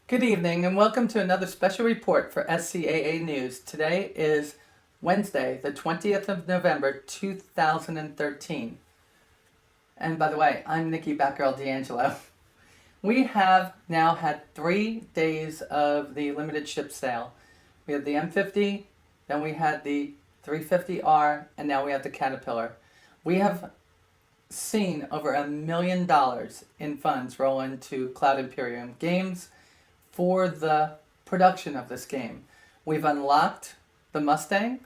Good evening and welcome to another special report for SCAA News. Today is Wednesday, the 20th of November, 2013. And by the way, I'm Nikki Batgirl D'Angelo. We have now had 3 days of the limited ship sale. We had the M50, then we had the 350R, and now we have the Caterpillar. We have seen over $1 million in funds roll into Cloud Imperium Games for the production of this game. We've unlocked the Mustang.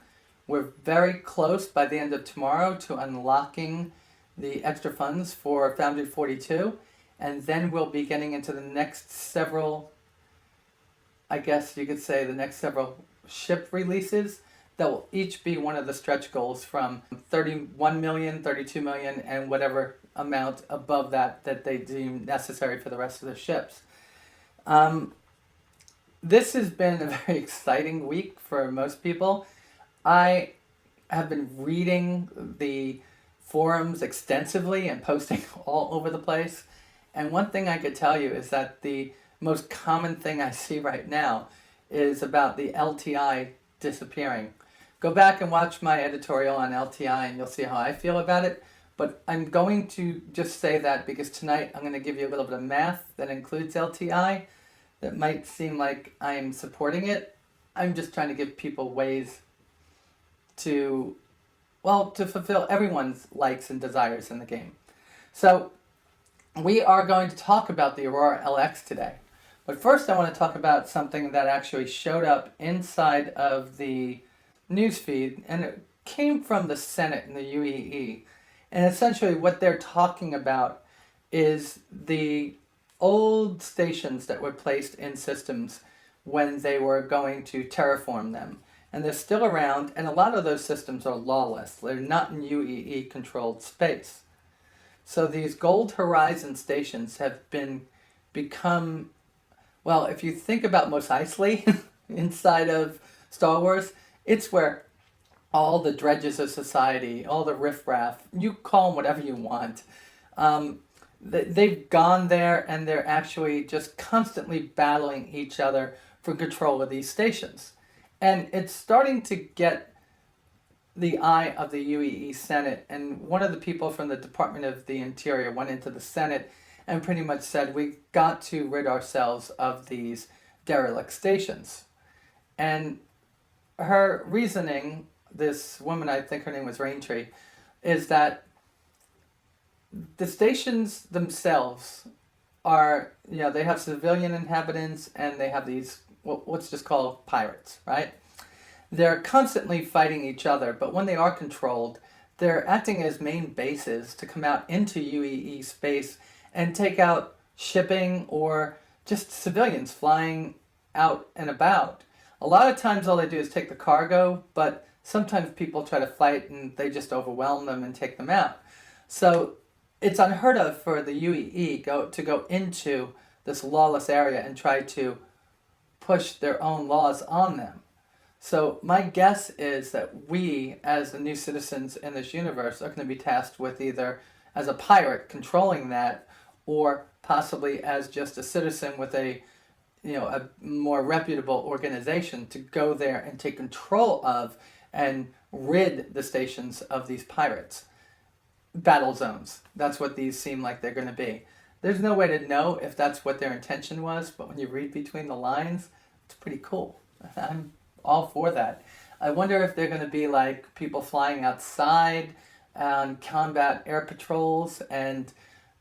We're very close by the end of tomorrow to unlocking the extra funds for Foundry 42, and then we'll be getting into the next several, I guess you could say, the next several ship releases that will each be one of the stretch goals from 31 million, 32 million, and whatever amount above that that they deem necessary for the rest of the ships. This has been a very exciting week for most people. I have been reading the forums extensively and posting all over the place. And one thing I could tell you is that the most common thing I see right now is about the LTI disappearing. Go back and watch my editorial on LTI and you'll see how I feel about it. But I'm going to just say that because tonight I'm going to give you a little bit of math that includes LTI. That might seem like I'm supporting it. I'm just trying to give people ways to fulfill everyone's likes and desires in the game. So we are going to talk about the Aurora LX today. But first I want to talk about something that actually showed up inside of the newsfeed, and it came from the Senate and the UEE. And essentially what they're talking about is the old stations that were placed in systems when they were going to terraform them. And they're still around, and a lot of those systems are lawless. They're not in UEE controlled space. So these Gold Horizon stations have become, well, if you think about Mos Eisley inside of Star Wars, it's where all the dredges of society, all the riffraff, you call them whatever you want, they've gone there, and they're actually just constantly battling each other for control of these stations. And it's starting to get the eye of the UEE Senate. And one of the people from the Department of the Interior went into the Senate and pretty much said, we've got to rid ourselves of these derelict stations. And her reasoning, this woman, I think her name was Raintree, is that the stations themselves are, they have civilian inhabitants and they have these, what's just called pirates, right? They're constantly fighting each other, but when they are controlled, they're acting as main bases to come out into UEE space and take out shipping or just civilians flying out and about. A lot of times all they do is take the cargo, but sometimes people try to fight and they just overwhelm them and take them out. So it's unheard of for the UEE to go into this lawless area and try to push their own laws on them. So my guess is that we, as the new citizens in this universe, are going to be tasked with either as a pirate controlling that, or possibly as just a citizen with a more reputable organization to go there and take control of and rid the stations of these pirates. Battle zones. That's what these seem like they're going to be. There's no way to know if that's what their intention was, but when you read between the lines, it's pretty cool. I'm all for that. I wonder if they're going to be like people flying outside on combat air patrols, and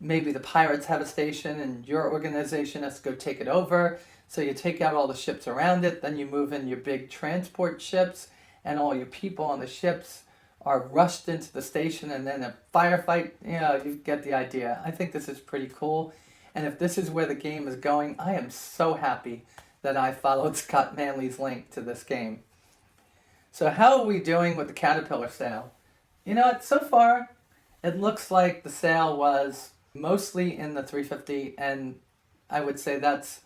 maybe the pirates have a station and your organization has to go take it over. So you take out all the ships around it, then you move in your big transport ships, and all your people on the ships are rushed into the station, and then a firefight. You get the idea. I think this is pretty cool. And if this is where the game is going, I am so happy that I followed Scott Manley's link to this game. So how are we doing with the Caterpillar sale? So far, it looks like the sale was mostly in the 350, and I would say that's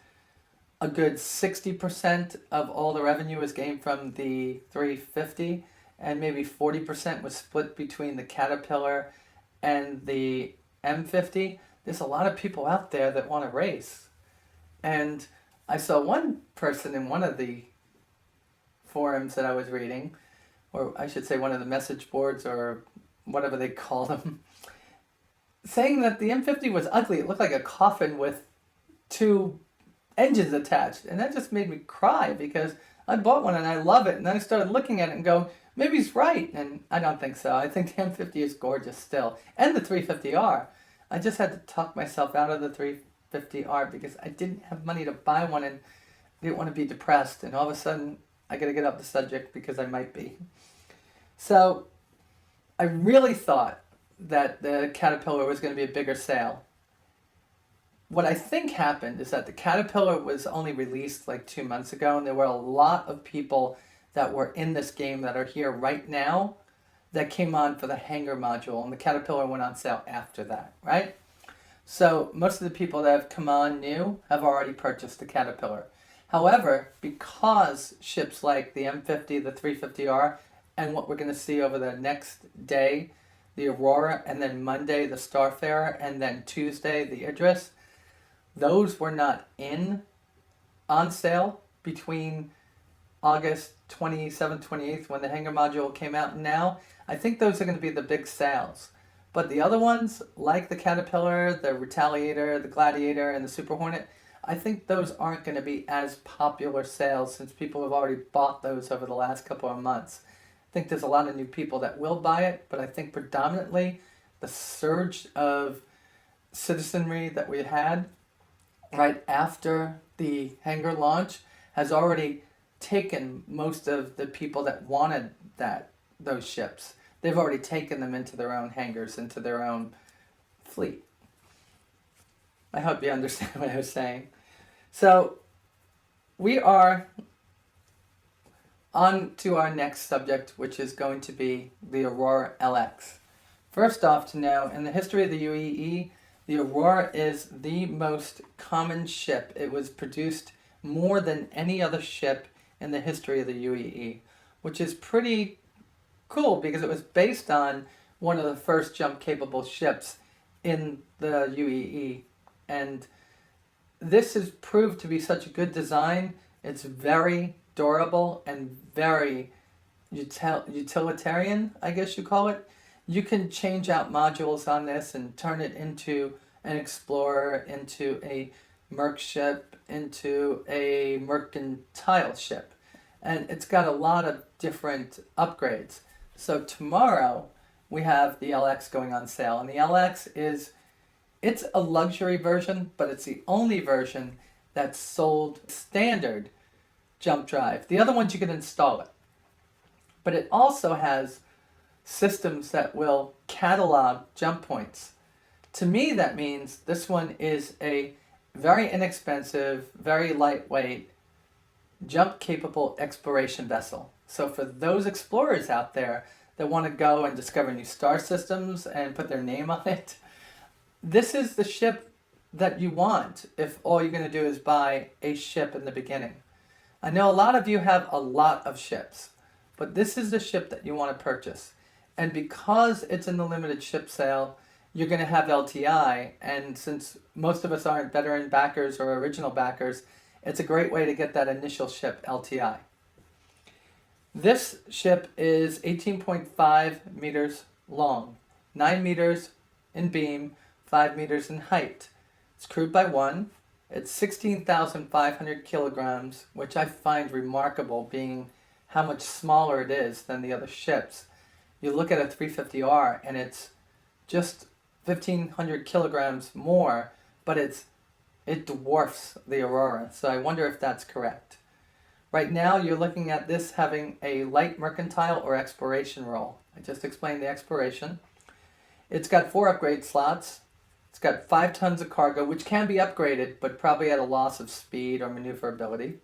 a good 60% of all the revenue was gained from the 350. And maybe 40% was split between the Caterpillar and the M50. There's a lot of people out there that want to race. And I saw one person in one of the forums that I was reading, or I should say one of the message boards or whatever they call them, saying that the M50 was ugly. It looked like a coffin with two engines attached. And that just made me cry because I bought one and I love it. And then I started looking at it and go, maybe he's right. And I don't think so. I think the M50 is gorgeous still. And the 350R. I just had to talk myself out of the 350R because I didn't have money to buy one and didn't want to be depressed. And all of a sudden, I got to get off the subject because I might be. So I really thought that the Caterpillar was going to be a bigger sale. What I think happened is that the Caterpillar was only released like 2 months ago, and there were a lot of people that were in this game that are here right now that came on for the hanger module, and the Caterpillar went on sale after that, right? So most of the people that have come on new have already purchased the Caterpillar. However, because ships like the M50, the 350R, and what we're going to see over the next day, the Aurora, and then Monday, the Starfarer, and then Tuesday, the Idris, those were not on sale between August 27th, 28th, when the hanger module came out, and now. I think those are going to be the big sales. But the other ones, like the Caterpillar, the Retaliator, the Gladiator, and the Super Hornet, I think those aren't going to be as popular sales since people have already bought those over the last couple of months. I think there's a lot of new people that will buy it, but I think predominantly the surge of citizenry that we had right after the hanger launch has already taken most of the people that wanted those ships. They've already taken them into their own hangars, into their own fleet. I hope you understand what I was saying. So we are on to our next subject, which is going to be the Aurora LX. First off, to know, in the history of the UEE, the Aurora is the most common ship. It was produced more than any other ship in the history of the UEE, which is pretty cool because it was based on one of the first jump-capable ships in the UEE. And this has proved to be such a good design. It's very durable and very utilitarian, I guess you call it. You can change out modules on this and turn it into an explorer, into a merc ship, into a mercantile ship. And it's got a lot of different upgrades. So tomorrow we have the LX going on sale. And the LX it's a luxury version, but it's the only version that's sold standard jump drive. The other ones you can install it. But it also has systems that will catalog jump points. To me, that means this one is a very inexpensive, very lightweight, jump-capable exploration vessel. So for those explorers out there that want to go and discover new star systems and put their name on it, this is the ship that you want if all you're going to do is buy a ship in the beginning. I know a lot of you have a lot of ships, but this is the ship that you want to purchase. And because it's in the limited ship sale, you're going to have LTI, and since most of us aren't veteran backers or original backers, it's a great way to get that initial ship LTI. This ship is 18.5 meters long, 9 meters in beam, 5 meters in height. It's crewed by one. It's 16,500 kilograms, which I find remarkable being how much smaller it is than the other ships. You look at a 350R and it's just 1,500 kilograms more, but it dwarfs the Aurora. So I wonder if that's correct. Right now you're looking at this having a light mercantile or exploration role. I just explained the exploration. It's got 4 upgrade slots. It's got 5 tons of cargo, which can be upgraded, but probably at a loss of speed or maneuverability.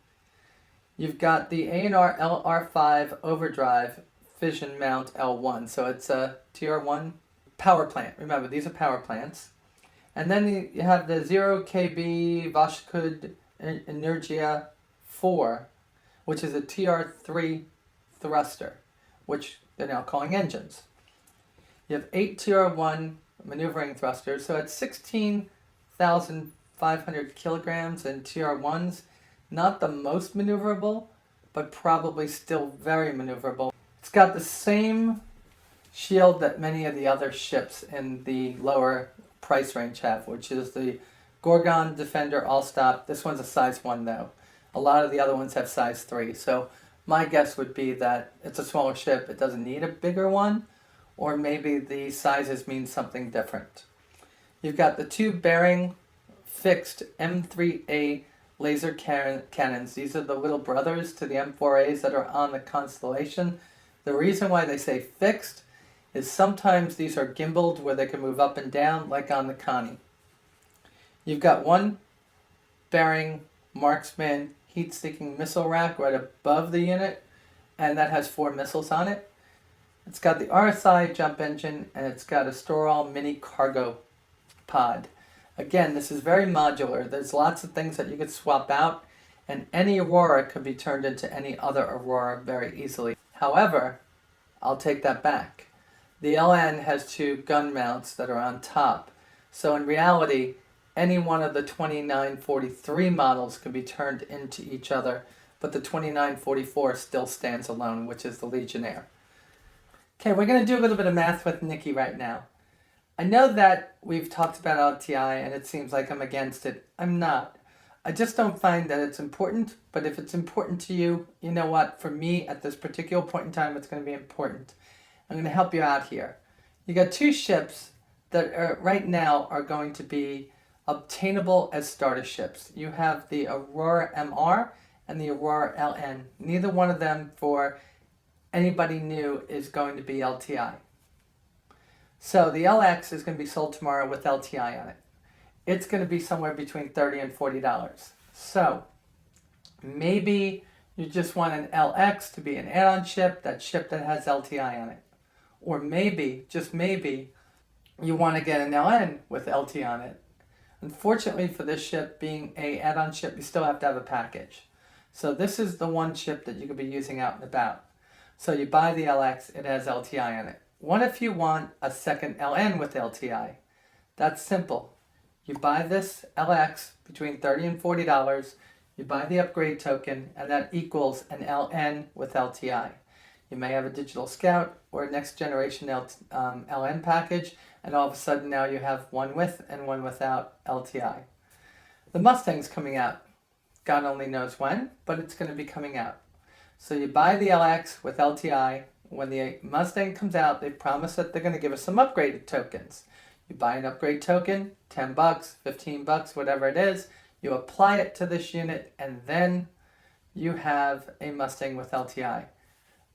You've got the A&R LR5 overdrive fission mount L1, so it's a TR1 power plant. Remember, these are power plants. And then you have the 0 kb Vashkud Energia 4, which is a TR3 thruster, which they're now calling engines. You have 8 TR1 maneuvering thrusters, so it's 16,500 kilograms in TR1s. Not the most maneuverable, but probably still very maneuverable. It's got the same shield that many of the other ships in the lower price range have, which is the Gorgon Defender All-Stop. This one's a size 1 though. A lot of the other ones have size 3. So my guess would be that it's a smaller ship. It doesn't need a bigger one, or maybe the sizes mean something different. You've got the two bearing fixed M3A laser cannons. These are the little brothers to the M4As that are on the Constellation. The reason why they say fixed is sometimes these are gimbaled where they can move up and down like on the Connie. You've got one bearing marksman heat-seeking missile rack right above the unit, and that has 4 missiles on it. It's got the RSI jump engine, and it's got a store-all mini cargo pod. Again, this is very modular. There's lots of things that you could swap out, and any Aurora could be turned into any other Aurora very easily. However, I'll take that back. The LN has 2 gun mounts that are on top. So in reality, any one of the 2943 models can be turned into each other, but the 2944 still stands alone, which is the Legionnaire. Okay, we're going to do a little bit of math with Nikki right now. I know that we've talked about LTI and it seems like I'm against it. I'm not. I just don't find that it's important, but if it's important to you, you know what? For me, at this particular point in time, it's going to be important. I'm going to help you out here. You got 2 ships that are, right now are going to be obtainable as starter ships. You have the Aurora MR and the Aurora LN. Neither one of them for anybody new is going to be LTI. So the LX is going to be sold tomorrow with LTI on it. It's going to be somewhere between $30 and $40. So maybe you just want an LX to be an add-on ship, that ship that has LTI on it. Or maybe, just maybe, you want to get an LN with LT on it. Unfortunately for this ship being a add-on ship, you still have to have a package. So this is the one ship that you could be using out and about. So you buy the LX, it has LTI on it. What if you want a second LN with LTI? That's simple. You buy this LX between $30 and $40, you buy the upgrade token, and that equals an LN with LTI. You may have a digital scout or a next generation LN package, and all of a sudden now you have one with and one without LTI. The Mustang's coming out. God only knows when, but it's going to be coming out. So you buy the LX with LTI. When the Mustang comes out, they promise that they're going to give us some upgraded tokens. You buy an upgrade token, $10, $15, whatever it is. You apply it to this unit, and then you have a Mustang with LTI.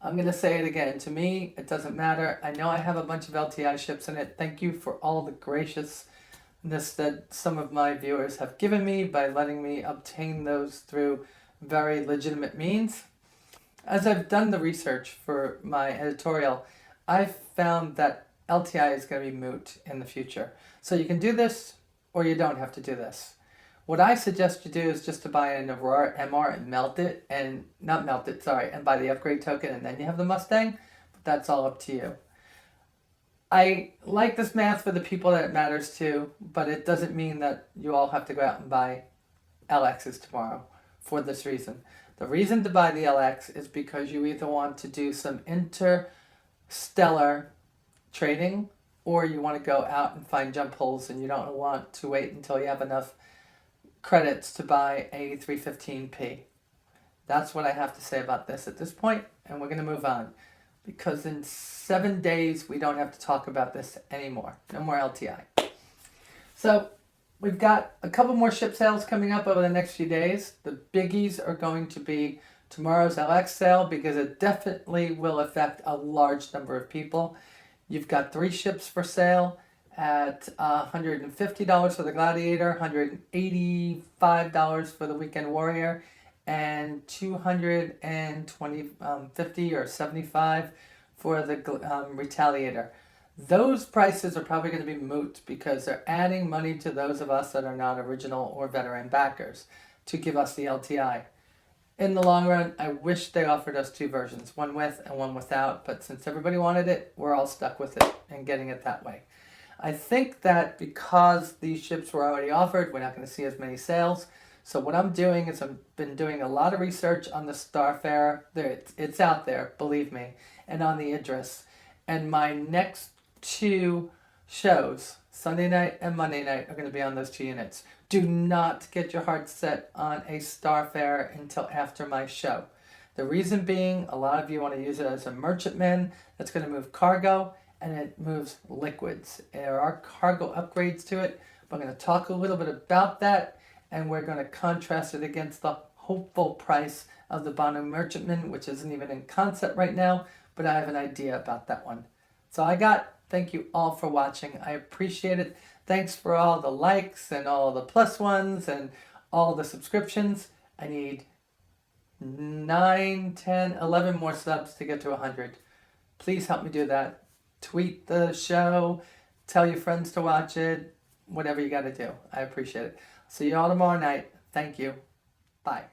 I'm going to say it again. To me, it doesn't matter. I know I have a bunch of LTI ships in it. Thank you for all the graciousness that some of my viewers have given me by letting me obtain those through very legitimate means. As I've done the research for my editorial, I've found that LTI is going to be moot in the future. So you can do this or you don't have to do this. What I suggest you do is just to buy an Aurora MR and and buy the upgrade token, and then you have the Mustang, but that's all up to you. I like this math for the people that it matters to, but it doesn't mean that you all have to go out and buy LXs tomorrow for this reason. The reason to buy the LX is because you either want to do some interstellar trading, or you want to go out and find jump holes and you don't want to wait until you have enough credits to buy a 315p. That's what I have to say about this at this point, and we're going to move on. Because in 7 days, we don't have to talk about this anymore. No more LTI. So, we've got a couple more ship sales coming up over the next few days. The biggies are going to be tomorrow's LX sale, because it definitely will affect a large number of people. You've got 3 ships for sale at $150 for the Gladiator, $185 for the Weekend Warrior, and $250 or $75 for the Retaliator. Those prices are probably going to be moot because they're adding money to those of us that are not original or veteran backers to give us the LTI. In the long run, I wish they offered us 2 versions, one with and one without, but since everybody wanted it, we're all stuck with it and getting it that way. I think that because these ships were already offered, we're not going to see as many sales. So what I'm doing is I've been doing a lot of research on the Starfare. It's out there, believe me, and on the Idris. And my next two shows, Sunday night and Monday night, are going to be on those two units. Do not get your heart set on a Starfare until after my show. The reason being, a lot of you want to use it as a merchantman that's going to move cargo, and it moves liquids. There are cargo upgrades to it. But I'm going to talk a little bit about that, and we're going to contrast it against the hopeful price of the Banu Merchantman, which isn't even in concept right now, but I have an idea about that one. So thank you all for watching. I appreciate it. Thanks for all the likes and all the plus ones and all the subscriptions. I need 9, 10, 11 more subs to get to 100. Please help me do that. Tweet the show, tell your friends to watch it, whatever you got to do. I appreciate it. See you all tomorrow night. Thank you. Bye.